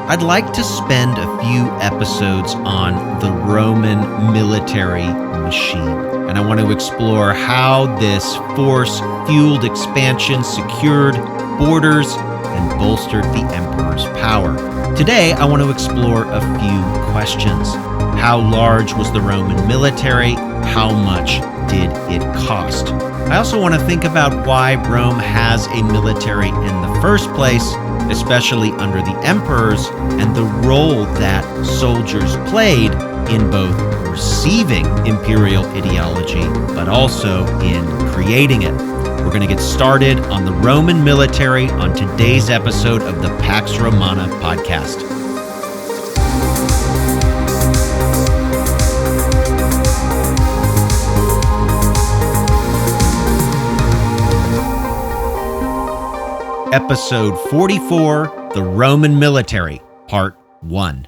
I'd like to spend a few episodes on the Roman military machine. And I want to explore how this force-fueled expansion secured borders and bolstered the emperor's power. Today, I want to explore a few questions. How large was the Roman military? How much did it cost? I also want to think about why Rome has a military in the first place, especially under the emperors, and the role that soldiers played in both receiving imperial ideology, but also in creating it. We're going to get started on the Roman military on today's episode of the Pax Romana podcast. Episode 44, The Roman Military, Part 1.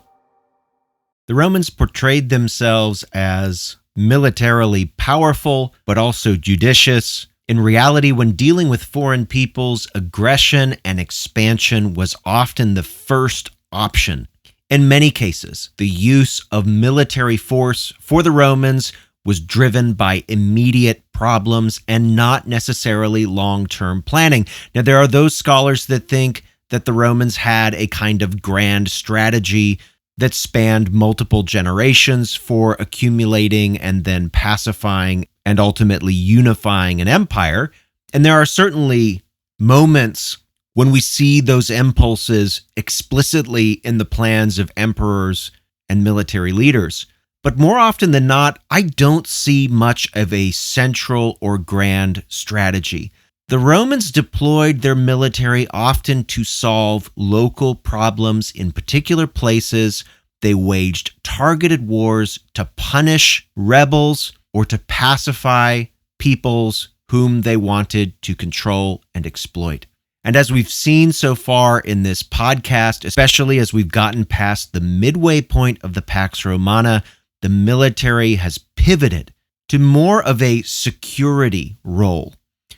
The Romans portrayed themselves as militarily powerful, but also judicious. In reality, when dealing with foreign peoples, aggression and expansion was often the first option. In many cases, the use of military force for the Romans was driven by immediate problems and not necessarily long-term planning. Now, there are those scholars that think that the Romans had a kind of grand strategy that spanned multiple generations for accumulating and then pacifying and ultimately unifying an empire. And there are certainly moments when we see those impulses explicitly in the plans of emperors and military leaders. But more often than not, I don't see much of a central or grand strategy. The Romans deployed their military often to solve local problems in particular places. They waged targeted wars to punish rebels or to pacify peoples whom they wanted to control and exploit. And as we've seen so far in this podcast, especially as we've gotten past the midway point of the Pax Romana, the military has pivoted to more of a security role,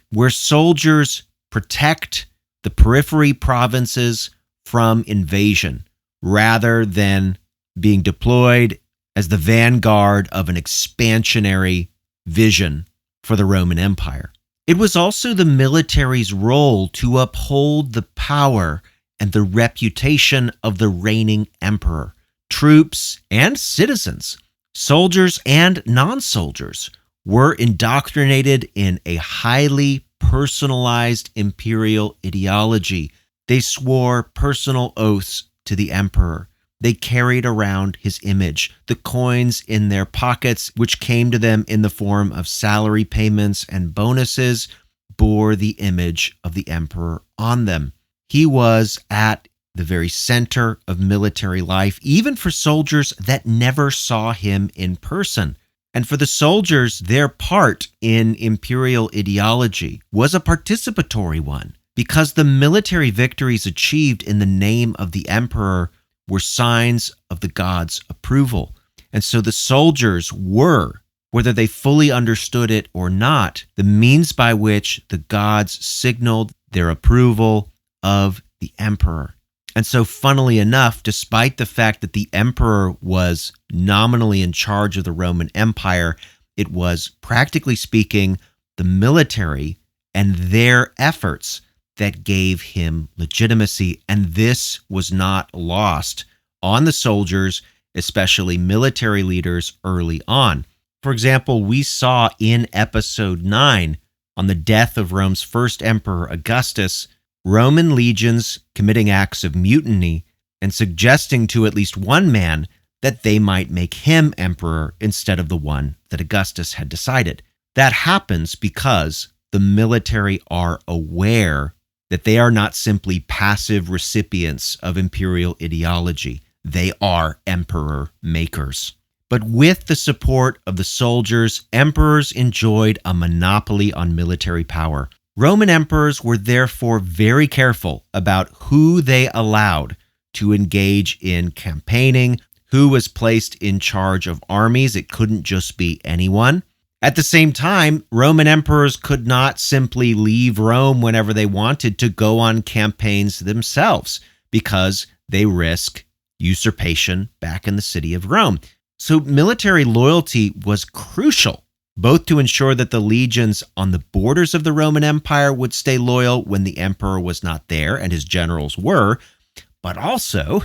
where soldiers protect the periphery provinces from invasion, rather than being deployed as the vanguard of an expansionary vision for the Roman Empire. It was also the military's role to uphold the power and the reputation of the reigning emperor. Troops and citizens, soldiers and non-soldiers, were indoctrinated in a highly personalized imperial ideology. They swore personal oaths to the emperor. They carried around his image. The coins in their pockets, which came to them in the form of salary payments and bonuses, bore the image of the emperor on them. He was at the very center of military life, even for soldiers that never saw him in person. And for the soldiers, their part in imperial ideology was a participatory one, because the military victories achieved in the name of the emperor were signs of the gods' approval. And so the soldiers were, whether they fully understood it or not, the means by which the gods signaled their approval of the emperor. And so, funnily enough, despite the fact that the emperor was nominally in charge of the Roman Empire, it was, practically speaking, the military and their efforts that gave him legitimacy. And this was not lost on the soldiers, especially military leaders early on. For example, we saw in episode 9, on the death of Rome's first emperor, Augustus, Roman legions committing acts of mutiny and suggesting to at least one man that they might make him emperor instead of the one that Augustus had decided. That happens because the military are aware that they are not simply passive recipients of imperial ideology. They are emperor makers. But with the support of the soldiers, emperors enjoyed a monopoly on military power. Roman emperors were therefore very careful about who they allowed to engage in campaigning, who was placed in charge of armies. It couldn't just be anyone. At the same time, Roman emperors could not simply leave Rome whenever they wanted to go on campaigns themselves, because they risk usurpation back in the city of Rome. So military loyalty was crucial, both to ensure that the legions on the borders of the Roman Empire would stay loyal when the emperor was not there and his generals were, but also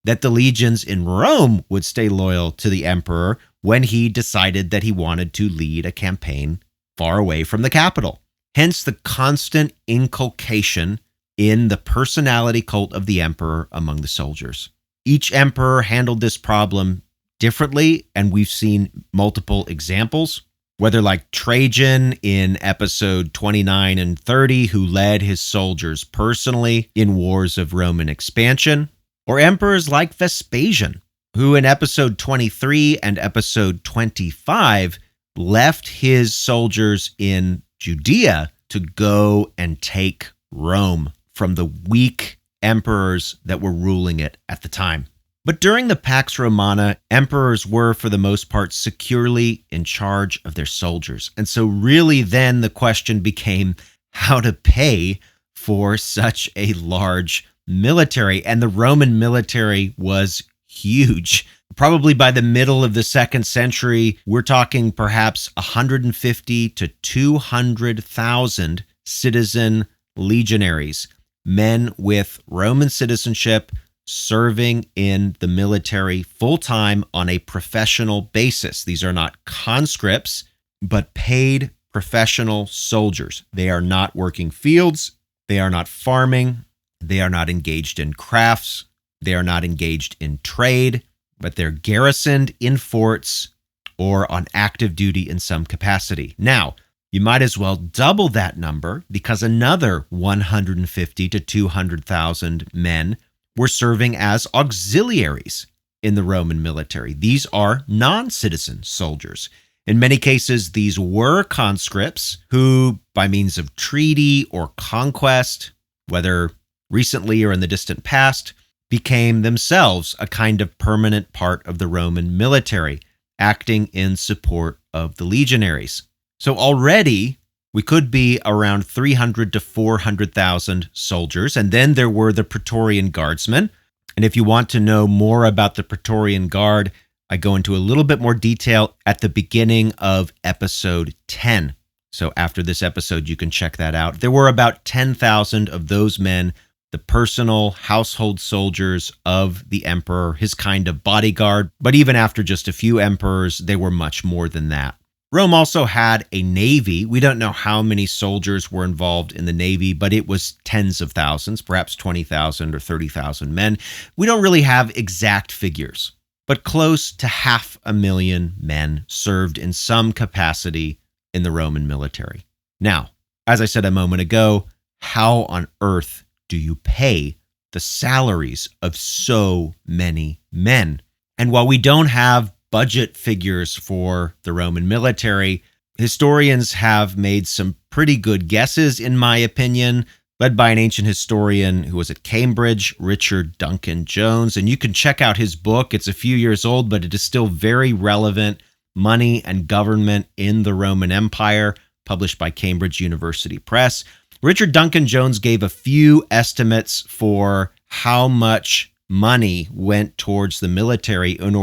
that the legions in Rome would stay loyal to the emperor when he decided that he wanted to lead a campaign far away from the capital. Hence the constant inculcation in the personality cult of the emperor among the soldiers. Each emperor handled this problem differently, and we've seen multiple examples, whether like Trajan in episode 29 and 30, who led his soldiers personally in wars of Roman expansion, or emperors like Vespasian, who in episode 23 and episode 25 left his soldiers in Judea to go and take Rome from the weak emperors that were ruling it at the time. But during the Pax Romana, emperors were, for the most part, securely in charge of their soldiers. And so really then the question became how to pay for such a large military. And the Roman military was huge. Probably by the middle of the 2nd century, we're talking perhaps 150 to 200,000 citizen legionaries, men with Roman citizenship serving in the military full-time on a professional basis. These are not conscripts, but paid professional soldiers. They are not working fields. They are not farming. They are not engaged in crafts. They are not engaged in trade, but they're garrisoned in forts or on active duty in some capacity. Now, you might as well double that number because another 150 to 200,000 men were serving as auxiliaries in the Roman military. These are non-citizen soldiers. In many cases, these were conscripts who, by means of treaty or conquest, whether recently or in the distant past, became themselves a kind of permanent part of the Roman military, acting in support of the legionaries. So already we could be around 300 to 400,000 soldiers. And then there were the Praetorian Guardsmen. And if you want to know more about the Praetorian Guard, I go into a little bit more detail at the beginning of episode 10. So after this episode, you can check that out. There were about 10,000 of those men, the personal household soldiers of the emperor, his kind of bodyguard. But even after just a few emperors, they were much more than that. Rome also had a navy. We don't know how many soldiers were involved in the navy, but it was tens of thousands, perhaps 20,000 or 30,000 men. We don't really have exact figures, but close to 500,000 men served in some capacity in the Roman military. Now, as I said a moment ago, how on earth do you pay the salaries of so many men? And while we don't have budget figures for the Roman military, historians have made some pretty good guesses, in my opinion, led by an ancient historian who was at Cambridge, Richard Duncan Jones. And you can check out his book. It's a few years old, but it is still very relevant. Money and Government in the Roman Empire, published by Cambridge University Press. Richard Duncan Jones gave a few estimates for how much money went towards the military and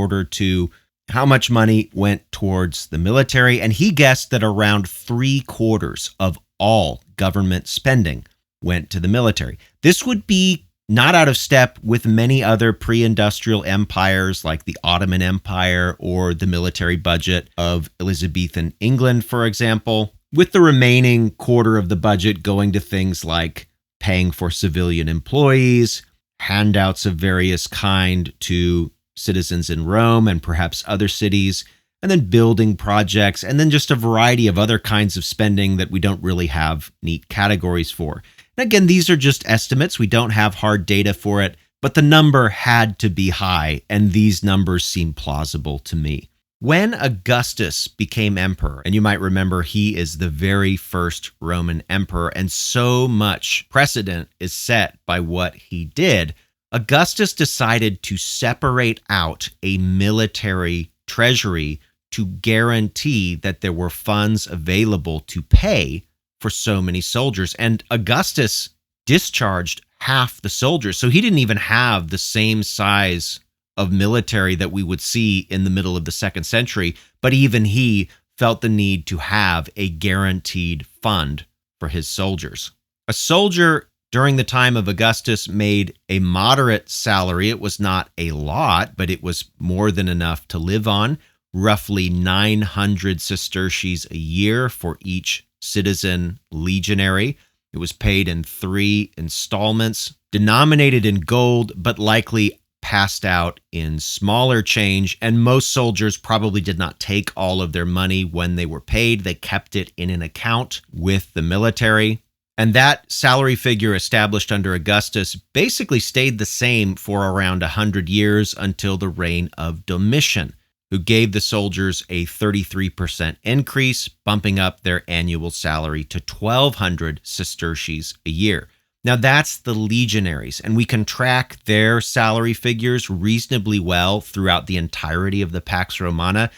he guessed that around 3/4 of all government spending went to the military. This would be not out of step with many other pre-industrial empires like the Ottoman Empire or the military budget of Elizabethan England, for example, with the remaining quarter of the budget going to things like paying for civilian employees, handouts of various kind to citizens in Rome and perhaps other cities, and then building projects, and then just a variety of other kinds of spending that we don't really have neat categories for. And again, these are just estimates. We don't have hard data for it, but the number had to be high, and these numbers seem plausible to me. When Augustus became emperor, and you might remember he is the very first Roman emperor, and so much precedent is set by what he did, Augustus decided to separate out a military treasury to guarantee that there were funds available to pay for so many soldiers. And Augustus discharged half the soldiers, so he didn't even have the same size of military that we would see in the middle of the 2nd century, but even he felt the need to have a guaranteed fund for his soldiers. A soldier during the time of Augustus made a moderate salary. It was not a lot, but it was more than enough to live on, roughly 900 sesterces a year for each citizen legionary. It was paid in 3 installments, denominated in gold, but likely passed out in smaller change, and most soldiers probably did not take all of their money when they were paid. They kept it in an account with the military. And that salary figure established under Augustus basically stayed the same for around 100 years until the reign of Domitian, who gave the soldiers a 33% increase, bumping up their annual salary to 1,200 sesterces a year. Now that's the legionaries, and we can track their salary figures reasonably well throughout the entirety of the Pax Romana.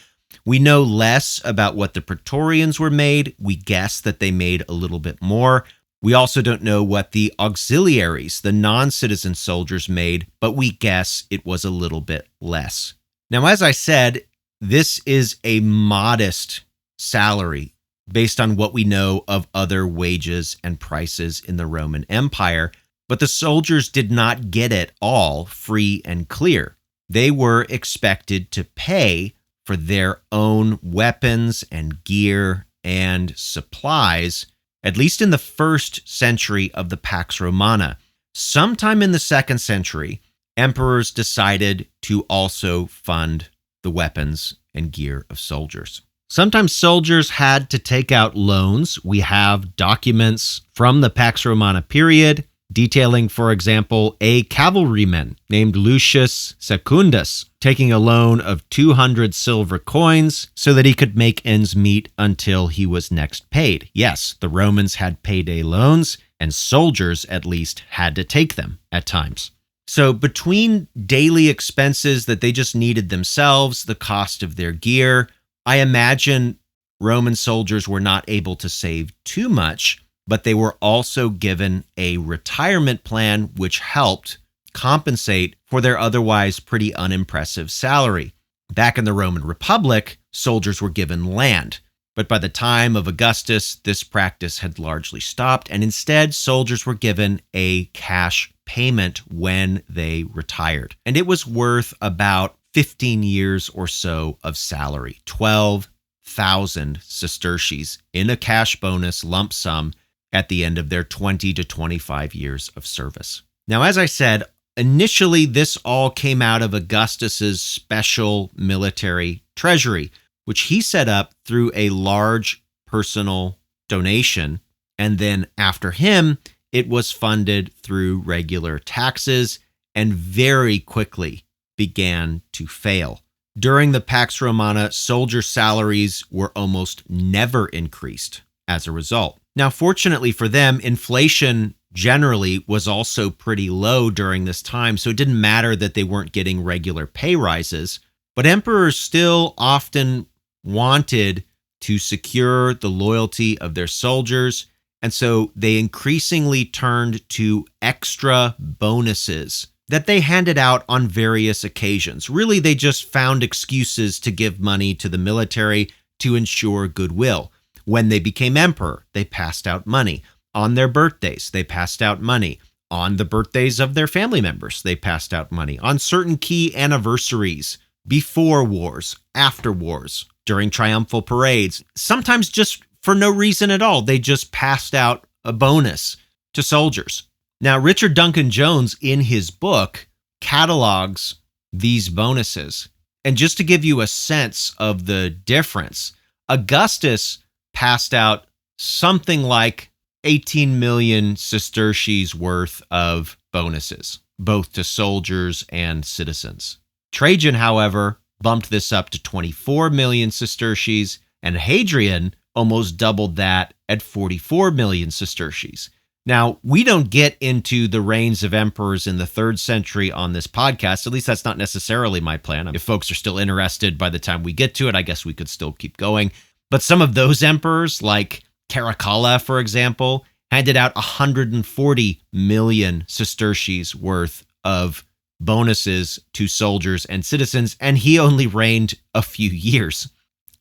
We know less about what the praetorians were made. We guess that they made a little bit more. We also don't know what the auxiliaries, the non-citizen soldiers, made, but we guess it was a little bit less. Now, as I said, this is a modest salary based on what we know of other wages and prices in the Roman Empire, but the soldiers did not get it all free and clear. They were expected to pay for their own weapons and gear and supplies, at least in the 1st century of the Pax Romana. Sometime in the 2nd century, emperors decided to also fund the weapons and gear of soldiers. Sometimes soldiers had to take out loans. We have documents from the Pax Romana period detailing, for example, a cavalryman named Lucius Secundus taking a loan of 200 silver coins so that he could make ends meet until he was next paid. Yes, the Romans had payday loans, and soldiers at least had to take them at times. So between daily expenses that they just needed themselves, the cost of their gear, I imagine Roman soldiers were not able to save too much, but they were also given a retirement plan which helped compensate for their otherwise pretty unimpressive salary. Back in the Roman Republic, soldiers were given land, but by the time of Augustus, this practice had largely stopped, and instead soldiers were given a cash payment when they retired. And it was worth about 15 years or so of salary, 12,000 sesterces in a cash bonus lump sum at the end of their 20 to 25 years of service. Now, as I said, initially this all came out of Augustus's special military treasury, which he set up through a large personal donation. And then after him, it was funded through regular taxes and very quickly began to fail. During the Pax Romana, soldier salaries were almost never increased as a result. Now, fortunately for them, inflation generally was also pretty low during this time, so it didn't matter that they weren't getting regular pay rises, but emperors still often wanted to secure the loyalty of their soldiers, and so they increasingly turned to extra bonuses that they handed out on various occasions. Really, they just found excuses to give money to the military to ensure goodwill. When they became emperor, they passed out money. On their birthdays, they passed out money. On the birthdays of their family members, they passed out money. On certain key anniversaries, before wars, after wars, during triumphal parades, sometimes just for no reason at all, they just passed out a bonus to soldiers. Now, Richard Duncan Jones, in his book, catalogs these bonuses. And just to give you a sense of the difference, Augustus passed out something like 18 million sesterces worth of bonuses, both to soldiers and citizens. Trajan, however, bumped this up to 24 million sesterces, and Hadrian almost doubled that at 44 million sesterces. Now, we don't get into the reigns of emperors in the 3rd century on this podcast. At least that's not necessarily my plan. If folks are still interested by the time we get to it, I guess we could still keep going. But some of those emperors, like Caracalla, for example, handed out 140 million sesterces worth of bonuses to soldiers and citizens, and he only reigned a few years.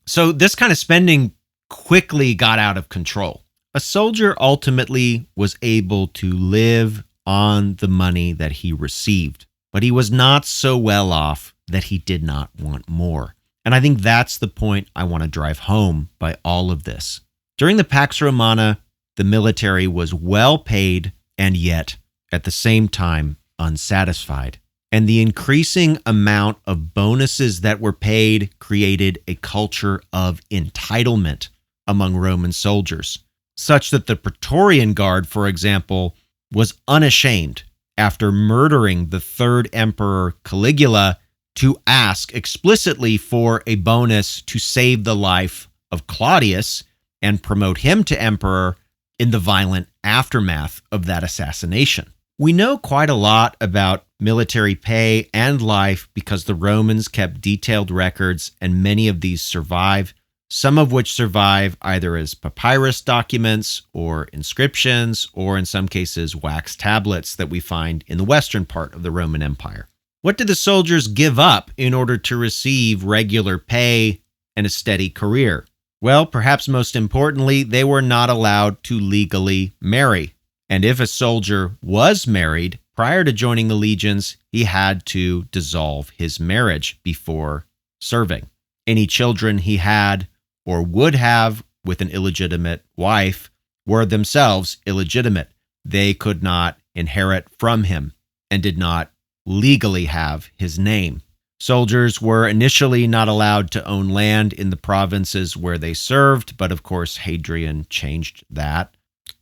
So this kind of spending quickly got out of control. A soldier ultimately was able to live on the money that he received, but he was not so well off that he did not want more. And I think that's the point I want to drive home by all of this. During the Pax Romana, the military was well paid and yet, at the same time, unsatisfied. And the increasing amount of bonuses that were paid created a culture of entitlement among Roman soldiers, such that the Praetorian Guard, for example, was unashamed after murdering the third emperor Caligula to ask explicitly for a bonus to save the life of Claudius and promote him to emperor in the violent aftermath of that assassination. We know quite a lot about military pay and life because the Romans kept detailed records, and many of these survive, some of which survive either as papyrus documents or inscriptions, or in some cases wax tablets that we find in the western part of the Roman Empire. What did the soldiers give up in order to receive regular pay and a steady career? Well, perhaps most importantly, they were not allowed to legally marry. And if a soldier was married prior to joining the legions, he had to dissolve his marriage before serving. Any children he had or would have with an illegitimate wife were themselves illegitimate. They could not inherit from him and did not legally have his name. Soldiers were initially not allowed to own land in the provinces where they served, but of course Hadrian changed that.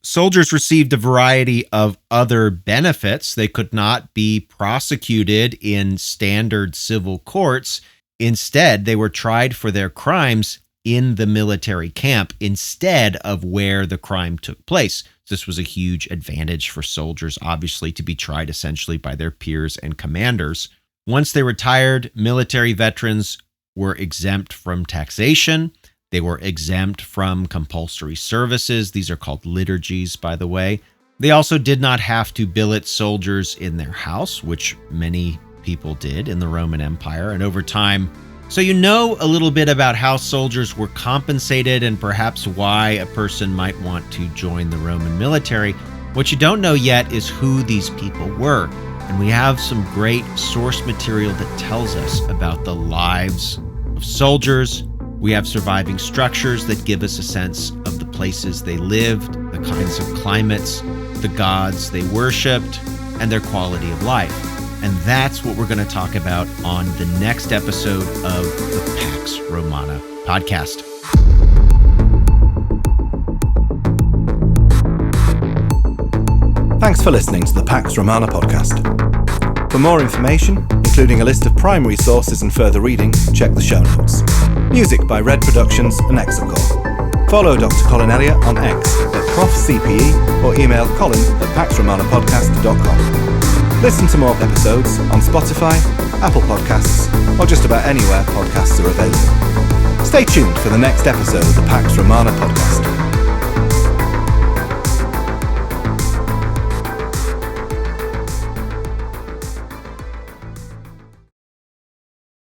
Soldiers received a variety of other benefits. They could not be prosecuted in standard civil courts. Instead, they were tried for their crimes in the military camp instead of where the crime took place. This was a huge advantage for soldiers, obviously, to be tried essentially by their peers and commanders. Once they retired, military veterans were exempt from taxation. They were exempt from compulsory services. These are called liturgies, by the way. They also did not have to billet soldiers in their house, which many people did in the Roman Empire. And over time, so you know a little bit about how soldiers were compensated and perhaps why a person might want to join the Roman military. What you don't know yet is who these people were. And we have some great source material that tells us about the lives of soldiers. We have surviving structures that give us a sense of the places they lived, the kinds of climates, the gods they worshipped, and their quality of life. And that's what we're going to talk about on the next episode of the Pax Romana podcast. Thanks for listening to the Pax Romana podcast. For more information, including a list of primary sources and further reading, check the show notes. Music by Red Productions and Exocor. Follow Dr. Colin Elliott on X at ProfCPE or email colin@paxromanapodcast.com. Listen to more episodes on Spotify, Apple Podcasts, or just about anywhere podcasts are available. Stay tuned for the next episode of the Pax Romana podcast.